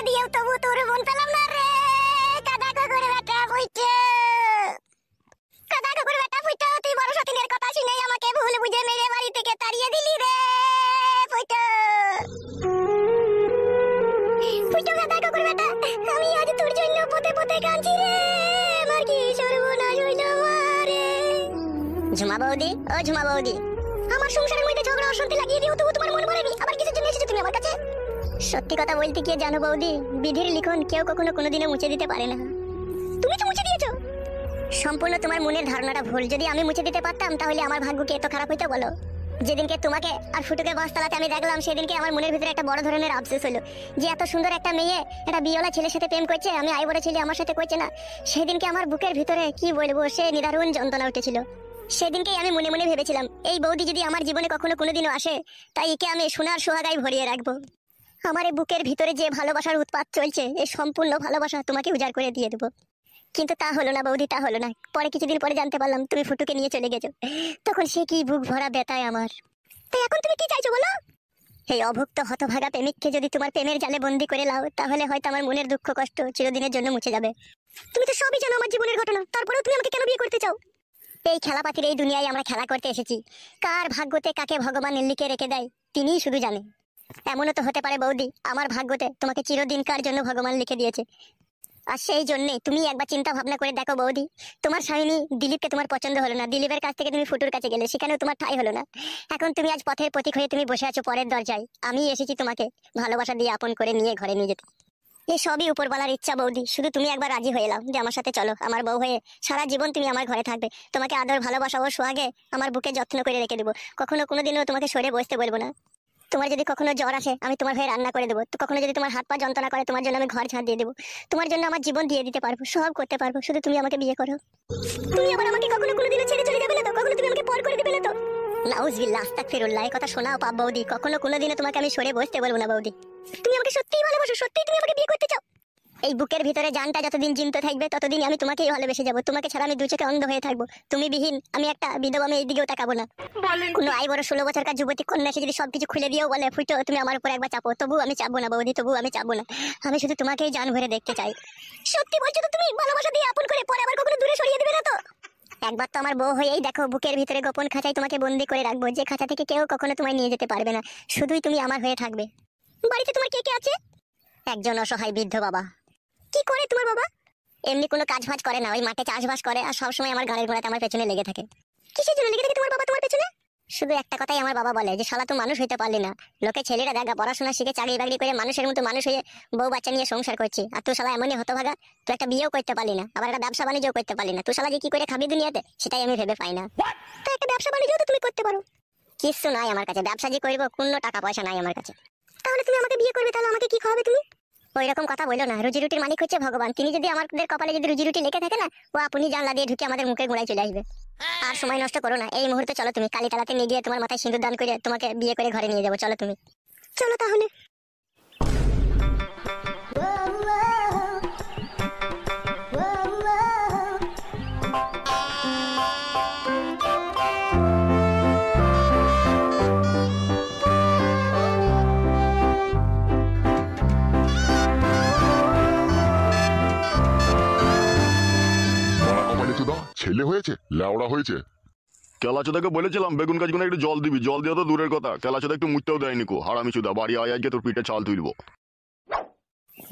দিয়েও তবু তোর মন পেলাম না রে। কাদা কুকুর বেটা ফুইটো, কাদা কুকুর বেটা ফুইটো, তুই বড় সতীনের কথা শুনে আমাকে ভুল বুঝে মেরে বাড়ি থেকে তাড়িয়ে দিলি রে ফুইটো। ফুইটো কাদা কুকুর বেটা, আমি আজ তোর জন্য পথে পথে কাঁদছি রে। আমার কি সর্বনাশ হইল রে। ঝুমা বৌদি, ও ঝুমা বৌদি, আমার সংসারের মধ্যে ঝগড়া অশান্তি লাগিয়ে দিও তবু তোমার মন ভরেনি। আবার কিসের জন্য এসেছো তুমি আমার কাছে? সত্যি কথা বলতে কি জানো বৌদি, বিধির লিখন কেউ কখনো কোনোদিনও মুছে দিতে পারে না। তুমি তো মুছে দিয়েছো। সম্পূর্ণ তোমার মনের ধারণাটা ভুল। যদি আমি মুছে দিতে পারতাম তাহলে আমার ভাগ্য কি এত খারাপ হইতো বলো? যেদিনকে তোমাকে আর ফুটুকে বাসতলাতে আমি দেখলাম সেদিনকে আমার মনের ভিতরে একটা বড় ধরনের আফসোস হলো যে এত সুন্দর একটা মেয়ে একটা বিয়েওয়ালা ছেলের সাথে প্রেম করছে, আমি আইবড় ছেলে আমার সাথে করছে না। সেদিনকে আমার বুকের ভিতরে কি বলবো, সে নিদারুণ যন্ত্রণা উঠেছিল। সেদিনকেই আমি মনে মনে ভেবেছিলাম এই বৌদি যদি আমার জীবনে কখনো কোনোদিনও আসে তাই একে আমি সোনার সোহাগায় ভরিয়ে রাখবো। আমার এই বুকের ভিতরে যে ভালোবাসার উৎপাত চলছে এই সম্পূর্ণ ভালোবাসা তোমাকে উজাড় করে দিয়ে দেবো। কিন্তু তা হলো না বৌদি, তা হলো না। পরে কিছুদিন পরে জানতে পারলাম তুমি ফুটুকে নিয়ে চলে গেছো। তখন সে কি বুক ভরা ব্যথায় আমার। তাই এখন তুমি কি চাইছো বলো? এই অভুক্ত হতভাগা প্রেমিককে যদি তোমার প্রেমের জালে বন্দি করে লাও তাহলে হয়তো আমার মনের দুঃখ কষ্ট চিরদিনের জন্য মুছে যাবে। তুমি তো সবই জানো আমার জীবনের ঘটনা, তারপরেও তুমি আমাকে কেন বিয়ে করতে চাও? এই খেলাপাতির এই দুনিয়ায় আমরা খেলা করতে এসেছি। কার ভাগ্যতে কাকে ভগবান লিখে রেখে দেয় তিনিই শুধু জানে। এমনও তো হতে পারে বৌদি আমার ভাগ্যতে তোমাকে চিরদিনকার জন্য ভগবান লিখে দিয়েছে। আর সেই জন্যে তুমি একবার চিন্তা ভাবনা করে দেখো বৌদি, তোমার স্বামী দিলীপকে তোমার পছন্দ হলো না, দিলীপের কাছ থেকে তুমি ফুটুর কাছে গেলে সেখানেও তোমার ঠাঁই হলো না। এখন তুমি আজ পথের প্রতীক হয়ে তুমি বসে আছো পরের দরজায়। আমি এসেছি তোমাকে ভালোবাসা দিয়ে আপন করে নিয়ে ঘরে নিয়ে যেতে। এই সবই উপরওয়ালার ইচ্ছা বৌদি, শুধু তুমি একবার রাজি হয়ে নাও যে আমার সাথে চলো, আমার বউ হয়ে সারা জীবন তুমি আমার ঘরে থাকবে। তোমাকে আদর ভালোবাসা ও সোহাগে আমার বুকে যত্ন করে রেখে দেবো। কখনো কোনোদিনও তোমাকে সরে বসতে বলবো না। তোমার যদি কখনো জ্বর আসে আমি তোমার হয়ে রান্না করে দেবো। তো কখনো যদি তোমার হাত পা যন্ত্রণা করে তোমার জন্য আমি ঘর ঝাঁট দিয়ে দেবো। তোমার জন্য আমার জীবন দিয়ে দিতে পারবো, সব করতে পারবো, শুধু তুমি আমাকে বিয়ে করো। তুমি আবার আমাকে কখনো কোনোদিনও ছেড়ে চলে যাবে না তো? কখনো তুমি আমাকে পর করে দিবে না তো? নাউজুবিল্লাহ, আস্তাগফিরুল্লাহ, এই কথা শোনাও পাপ বৌদি। কখনো কোনোদিনও তোমাকে আমি সরে বসতে বলবো না বৌদি। তুমি আমাকে সত্যিই ভালোবাসো? সত্যিই তুমি আমাকে বিয়ে করতে চাও? এই বুকের ভিতরে জানটা যতদিন জিনতে থাকবে ততদিন আমি তোমাকেই ভালোবেসে যাবো। তোমাকে ছাড়া আমি দু চোখে অন্ধ হয়ে থাকবো। তুমি বিহীন আমি একটা বিধবা, আমি এইদিকেও তাকাবো না। কোনো আই বড় 16 বছরকার যুবতী কন্যা এসে যদি সবকিছু খুলে দিয়েও বলে ফুটো তুমি আমার উপর একবার চাপো, তবু আমি চাপবো না বৌদি, তবু আমি চাপবো না। আমি শুধু তোমাকেই জান ভরে দেখতে চাই। সত্যি বলছো তো তুমি? ভালোবাসা দিয়ে আপন করে পরে আবার কখনো দূরে সরিয়ে দিবে না তো? একবার তো আমার বউ হয়েই দেখো, বুকের ভিতরে গোপন খাঁচায় তোমাকে বন্দি করে রাখবো, যে খাঁচা থেকে কেউ কখনো তোমায় নিয়ে যেতে পারবে না। শুধুই তুমি আমার হয়ে থাকবে। বাড়িতে তোমার কে কে আছে? একজন অসহায় বৃদ্ধ বাবা। কি করে তোমার বাবা? এমনি কোনো কাজ ফাজ করে না, ওই মাঠে চাষবাস করে আর সবসময় আমার গাড়ির ঘোড়াতে আমার পেছনে লেগে থাকে। কিসের জন্য লেগে থাকে তোমার বাবা তোমার পেছনে? শুধু একটা কথাই আমার বাবা বলে যে শালা তুই মানুষ হইতে পারলি না। লোকে ছেলেরা দেখা পড়াশোনা শিখে চাকরি বাকরি করে মানুষের মতো মানুষ হয়ে বউ বাচ্চা নিয়ে সংসার করছি, আর তুই শালা এমনই হতভাগা, তুই একটা বিয়েও করতে পারলি না, আবার একটা ব্যবসা বাণিজ্য করতে পারলি না। তুই শালা যে কি করে খাবি দুনিয়াতে সেটাই আমি ভেবে পাই না। তো একটা ব্যবসা বাণিজ্য তো তুমি করতে পারো। কিছু নাই আমার কাছে, ব্যবসা যে করবো কোনো টাকা পয়সা নাই আমার কাছে। তাহলে তুমি আমাকে বিয়ে করবে, তাহলে আমাকে কি খাওয়াবে তুমি? ওই রকম কথা বলো না, রুজি রুটির মালিক হচ্ছে ভগবান। তিনি যদি আমাদের কপালে যদি রুজি রুটি লেখে থাকে না, ও আপনি জানলা দিয়ে ঢুকে আমাদের মুখে গোড়ায় চলে আসবে। আর সময় নষ্ট করো না, এই মুহূর্তে চলো তুমি কালীতলাতে নিয়ে গিয়ে তোমার মাথায় সিঁদুর দান করে তোমাকে বিয়ে করে ঘরে নিয়ে যাবো। চলো তুমি, চলো তাহলে। ছেলে হয়েছে লেওড়া হয়েছে। কেলাচোদাকে বলেছিলাম বেগুন গাছগুলো একটু জল দিবি, জল দেওয়া তো দূরের কথা, কেলাচোদা একটু মুটতেও দেয়নি কো। হারামি চুদা, বাড়ি আয় আজকে তোর পিঠে চাল তুলবো।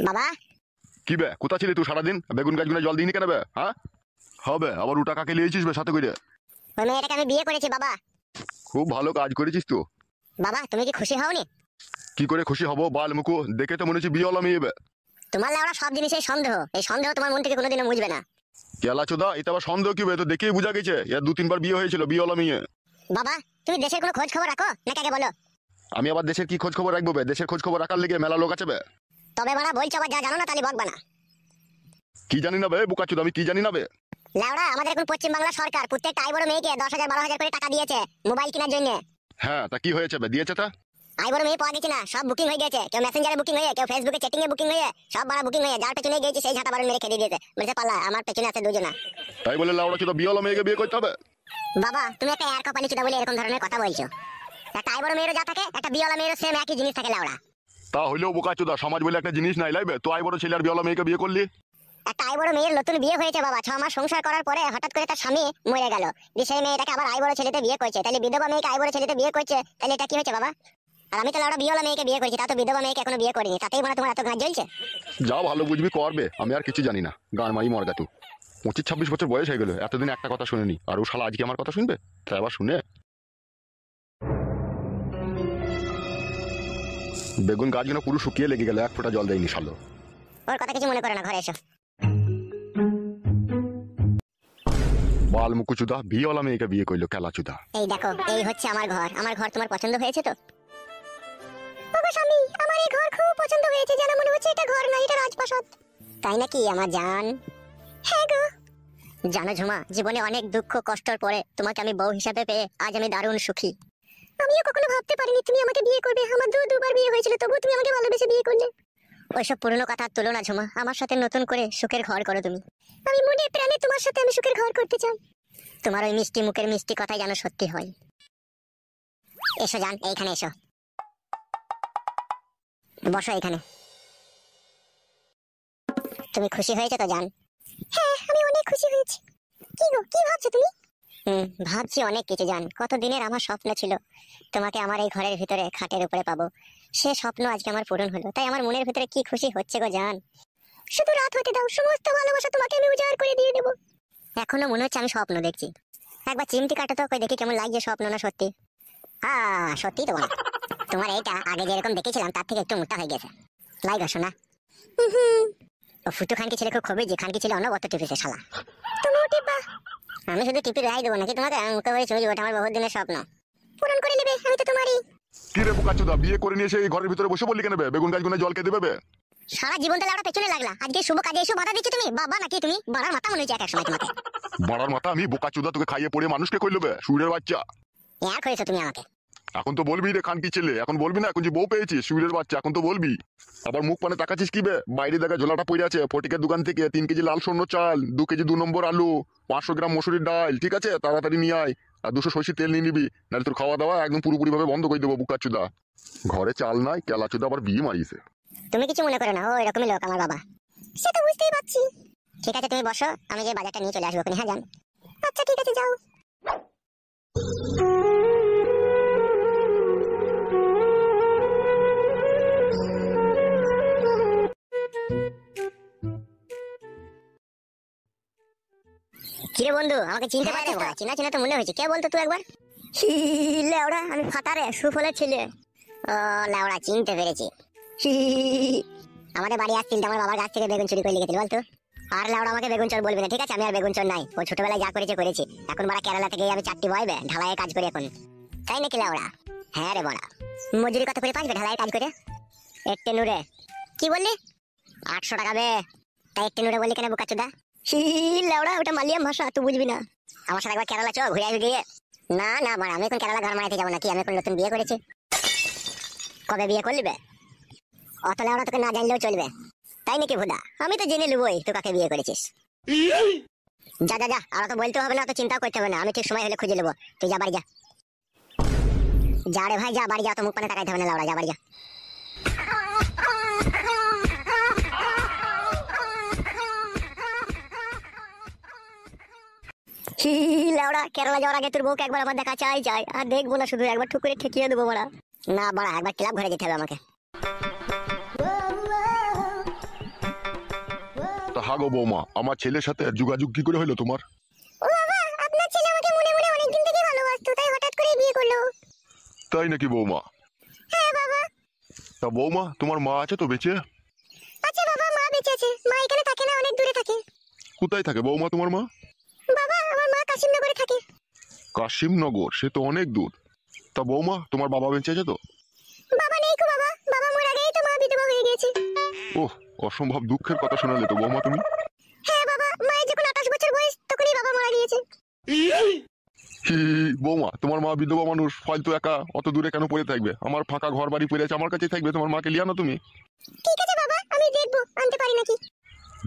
বাবা কি বে, কোথা ছিলি তুই সারাদিন? বেগুন গাছগুলো জল দিইনি কেন বে? হ্যাঁ হবে আবার উটা কাকে লিয়েছিস বে সাথে করে? ওই মেয়েটাকে আমি বিয়ে করেছি বাবা। খুব ভালো কাজ করেছিস তো বাবা। তুমি কি খুশি হওনি? কি করে খুশি হবো বাল মুকু, দেখে তো মনে হচ্ছে বিয়ে হলো মেয়ে বে। তোমার লেওড়া সব জিনিসের সন্দেহ, এই সন্দেহ তোমার মন থেকে কোনোদিনও মুছবে না। কেলাচোদা এটা আবার সন্দেহ কি বে? তো দেখেই বোঝা গেছে এর 2-3 বার বিয়ে হয়েছিল, বিয়ে হলো মেয়ে। বাবা তুমি দেশের কোনো খোঁজ খবর রাখো না, কাকে বলো? আমি আবার দেশের কি খোঁজ খবর রাখবো বে? দেশের খোঁজ খবর রাখার লেগে মেলা লোক আছে বে। তবে বাড়া বলছো আবার যা জানো না তাহলে বকবা না। কি জানি না বে বুকাচোদা, আমি কি জানি না বে? লেওড়া আমাদের এখন পশ্চিমবাংলা সরকার প্রত্যেকটা আইবড় মেয়েকে 10,000-12,000 করে টাকা দিয়েছে মোবাইল কেনার জন্য। হ্যাঁ তা কি হয়েছে বে? দিয়েছে তা? আইবড় মেয়ে পাওয়া গেছে না, সব বুকিং হয়ে গেছে। কেউ মেসেঞ্জারে বুকিং হয়ে, কেউ ফেসবুকে চ্যাটিং এ বুকিং হয়ে, সব বাড়া বুকিং হয়ে যার পেছনে গিয়েছে সেই ঝাঁটা বারণ মেরে খেয়ে দিয়েছে। বলছে পালা আমার পেছনে আছে দুজনা। তাই বলে লাউড়া চোদা বিয়ে হলো মেয়েকে বিয়ে করতে হবে? বাবা তুমি একটা এর কপালি চুদা বলে এরকম ধরনের কথা বলছো। একটা আইবড় মেয়েরও যা থাকে একটা বিয়েওয়ালা মেয়েরও সেম একই জিনিস থাকে লেওড়া। তা হইলেও বোকাচোদা, সমাজ বলে একটা জিনিস নাই লাইবে, তো আই বড় ছেলে আর বিয়েওয়ালা মেয়েকে বিয়ে করলি। একটা আই বড় মেয়ের নতুন বিয়ে হয়েছে বাবা, 6 মাস সংসার করার পরে হঠাৎ করে তার স্বামী মরে গেল, দিয়ে সেই মেয়েটাকে আবার আই বড় ছেলেতে বিয়ে করেছে। তাহলে বিধবা মেয়েকে আই বড় ছেলেতে বিয়ে করেছে, তাহলে এটা কি হয়েছে বাবা? আর আমি তো লাউড়া বিয়েওয়ালা মেয়েকে বিয়ে করেছি, তা তো বিধবা মেয়েকে এখনো বিয়ে করিনি, তাতেই মানে তোমার এত গাছ জ্বলছে। যা ভালো বুঝবি করবে, আমি আর কিছু জানি না, গান মারি মরগা তু। 25-26 বছর বয়স হয়ে গেল, এতদিন একটা কথা শুনিনি, আর ও শালা আজকে আমার কথা শুনবে? তাই আবার শুনে বেগুন গাছগুলো পুরো শুকিয়ে লেগে গেল, এক ফোঁটা জল দেয়নি শালো। ওর কথা কিছু মনে করে না, ঘরে এসো। বাল মুকুচুদা বিয়েওয়ালা মেয়েকে বিয়ে করলো, খেলাচুদা। এই দেখো, এই হচ্ছে আমার ঘর। আমার ঘর তোমার পছন্দ হয়েছে তো? ওগো স্বামী, আমার এই ঘর খুব পছন্দ হয়েছে, যেন মনে হচ্ছে এটা ঘর না, এটা রাজপ্রাসাদ। তাই নাকি আমার জান? হ্যাঁ গো। জানো ঝুমা, জীবনে অনেক দুঃখ কষ্টর পরে তোমাকে আমি বউ হিসাবে পেয়ে আজ আমি দারুণ সুখী। আমিও কখনো ভাবতে পারিনি তুমি আমাকে বিয়ে করবে। আমার দুবার বিয়ে হয়েছিল, তবু তুমি আমাকে ভালোবেসে বিয়ে করলে। ওইসব পুরনো কথা তুলো না ঝুমা, আমার সাথে নতুন করে সুখের ঘর করো তুমি। আমি মনে প্রাণে তোমার সাথে আমি সুখের ঘর করতে চাই। তোমার ওই মিষ্টি মুখের মিষ্টি কথাই যেন সত্যি হয়। এসো জান, এইখানে এসো, বসো এখানে। তুমি খুশি হয়েছে তো জান? হ্যাঁ, আমি অনেক খুশি হয়েছি। কি গো, কি ভাবছো তুমি? ভাবছি অনেক কিছু জান। কত দিনের আমার স্বপ্ন ছিল তোমাকে আমার এই ঘরের ভিতরে খাটের উপরে পাবো, সে স্বপ্ন আজকে আমার পূরণ হলো, তাই আমার মনের ভিতরে কি খুশি হচ্ছে গো জান। শুধু রাত হতে দাও, সমস্ত ভালোবাসা তোমাকে আমি উজাড় করে দিয়ে দেবো। এখনো মনে হচ্ছে আমি স্বপ্ন দেখছি। একবার চিমটি কাটো তো, কই দেখি কেমন লাগছে, স্বপ্ন না সত্যি? হ্যাঁ সত্যি তো বলে। তোমার এইটা আগে যেরকম দেখেছিলাম তার থেকে একটু মোটা হয়ে গেছে, লাইগো শোনা। ও ফুটু খানকি ছেলে খুব খবি, যে খানকি ছেলে অনবরত টিপেছে শালা। তুমিও টিপবা? আমি শুধু টিপি রাই দেবো নাকি তোমাকে? মুখে বলে চলে যাবো, আমার বহুত দিনের স্বপ্ন পূরণ করে নেবে, আমি তো তোমারই। কি রে বোকাচোদা, বিয়ে করে নিয়ে এসে এই ঘরের ভিতরে বসে বললি কেন বে? বেগুন গাছগুলো জল কে দেবে? সারা জীবন তাহলে আমরা পেছনে লাগলা, আজকে শুভ কাজে এসে বাধা দিচ্ছ তুমি? বাবা নাকি তুমি? বাড়ার মাথা মনে হচ্ছে এক সময় তোমাকে। বাড়ার মাথা আমি? বোকাচোদা তোকে খাইয়ে পড়ে মানুষকে কইলো বে, সুরের বাচ্চা। এক হয়েছো তুমি আমাকে। এখন তো বলবি রে খানকি ছেলে, এখন বলবি না? এখন যে বউ পেয়েছিস সুরের বাচ্চা, এখন তো বলবি। আবার মুখ পানে তাকাচ্ছিস কি বে? বাইরে দেখা ঝোলাটা পড়ে আছে ফটিকের দোকান থেকে, 3 কেজি লাল স্বর্ণ চাল, 2 কেজি 2 নম্বর আলু, 500 গ্রাম মসুরির ডাল, ঠিক আছে? তাড়াতাড়ি নিয়ে আয়, আর 200 সরষের তেল নিয়ে নিবি, নাহলে তোর খাওয়া দাওয়া একদম পুরোপুরি ভাবে বন্ধ করে দেবো বোকাচোদা। ঘরে চাল নাই, কেলাচোদা আবার বিয়ে মারিয়েছে। তুমি কিছু মনে করো না, ও এরকমই লোক আমার বাবা। সে তো বুঝতেই পারছি। ঠিক আছে তুমি বসো, আমি যে বাজারটা নিয়ে চলে আসবো। হ্যাঁ জান। আচ্ছা ঠিক আছে, যাও। কিরে বন্ধু, আমাকে চিনতে পারছিস না? চিনা চিনা তো মনে হয়েছে। কে বলতো তুই একবার? লেওড়া, আমি ফাটারে সুফলের ছেলে। ও লেওড়া, চিনতে পেরেছি। আমাদের বাড়ি আসছিল, আমার বাবার গাছ থেকে বেগুন চুরি করে লিখেছিল বলতো। আর লেওড়া আমাকে বেগুন চোর বলবি না, ঠিক আছে? আমি আর বেগুন চোর নাই। ও ছোটবেলায় যা করেছে করেছি, এখন বাড়া কেরালা থেকে আমি 4টি বয়বে ঢালাইয়ে কাজ করি এখন। তাই নাকি লেওড়া? হ্যাঁ রে বড়া। মজুরি কত করে পাঁচবে ঢালাইয়ে কাজ করে? 1 নুরে। কি বললি? 800 টাকা বে। তাই 1 নুরে বললি কেন বোকাচোদা? লেওড়া, ওটা মালিয়াম ভাষা, তুই বুঝবি না। আমার সাথে একবার কেরালা চল, ঘুরে আসবি গিয়ে। না না বাড়া, আমি এখন কেরালা ঘর মারাইতে যাবো নাকি? আমি এখন নতুন বিয়ে করেছি। কবে বিয়ে করলি বে? অত লেওড়া তোকে না জানলেও চলবে। তাই নাকি ভুদা? আমি তো জেনে নেবই তুই কাকে বিয়ে করেছিস। যা যা যা, আর তো বলতে হবে না, অত চিন্তাও করতে হবে না, আমি ঠিক সময় হলে খুঁজে নেবো। তুই যা বাড়ি যা। যা রে ভাই যা, বাড়ি যা, তো মুখ পানে তাকাইতে হবে না লাউড়া, যা বাড়ি যা। লাউড়া, কেরালা যাওয়ার আগে তোর বউকে একবার আবার দেখা চাই যায়, আর দেখবো না শুধু, একবার ঠুক করে ঠেকিয়ে দেবো বড়া। না বড়া, একবার ক্লাব ঘরে যেতে হবে আমাকে। তা হাগো বৌমা, আমার ছেলের সাথে যোগাযোগ কি করে হলো তোমার? ও বাবা, আপনার ছেলে আমাকে মনে মনে অনেকদিন থেকে ভালোবাসতো, তাই হঠাৎ করে বিয়ে করলো। তাই নাকি বৌমা? হ্যাঁ বাবা। তা বৌমা, তোমার মা আছে তো বেঁচে? আচ্ছা বাবা, মা বেঁচে আছে। মা এখানে থাকে না, অনেক দূরে থাকে। কোথায় থাকে বৌমা তোমার মা? বাবা, আমার মা কাশিমনগরে থাকে। কাশিমনগর? সে তো অনেক দূর। তা বৌমা, তোমার বাবা বেঁচে আছে তো? বাবা নেই গো বাবা, বাবা মারা গেই তো মা বিধবা হয়ে গেছে। ওহ, অসম্ভব দুঃখের কথা শোনালে তো বৌমা তুমি। হ্যাঁ বাবা, মায়ের যখন 28 বছর বয়স তখনই বাবা মারা গিয়েছে। হি বৌমা, তোমার মা বিধবা মানুষ, ফালতু একা অত দূরে কেন পড়ে থাকবে? আমার ফাঁকা ঘর বাড়ি পড়ে আছে, আমার কাছেই থাকবে, তোমার মাকে লিয়া না তুমি। ঠিক আছে বাবা, আমি দেখবো আনতে পারি নাকি।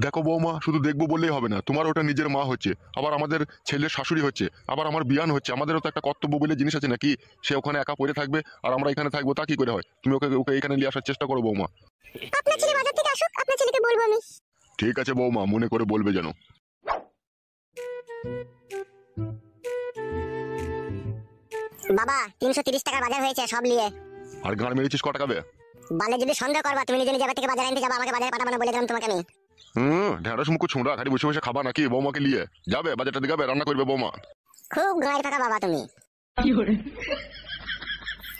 দেখো বৌমা, শুধু দেখবো বললেই হবে না, তোমার ওটা নিজের মা হচ্ছে, আবার আমাদের ছেলের শাশুড়ি হচ্ছে, আবার আমার বিয়ান হচ্ছে, আমাদেরও তো একটা কর্তব্য বলে জিনিস আছে নাকি? সে ওখানে একা পড়ে থাকবে আর আমরা এখানে থাকবো, তা কি করে হয়? তুমি ওকে ওকে এখানে নিয়ে আসার চেষ্টা করো বৌমা। আপনার ছেলে বাজার থেকে আসুক, আপনার ছেলেকে বলবো আমি। ঠিক আছে বৌমা, মনে করে বলবে যেন। বাবা 330 টাকার বাজার হয়েছে সব নিয়ে। আর গান মেরেছিস ক টাকা বে? বালে যদি সন্দেহ করবা তুমি নিজে নিজে থেকে বাজার আনতে যাবা, আমাকে বাজারে পাঠাবো না বলে দিলাম তোমাকে আমি। ঢেঁড়স মুখ ছুঁড়া খালি বসে বসে খাবা নাকি? বৌমাকে নিয়ে যাবে বাজারটা দিকে, রান্না করবে বৌমা। খুব গাঁয়ের ফাঁকা বাবা তুমি।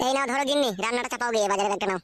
এই নাও ধরো গিন্নি, রান্নাটা চাপাও গিয়ে বাজারে একটা নাও।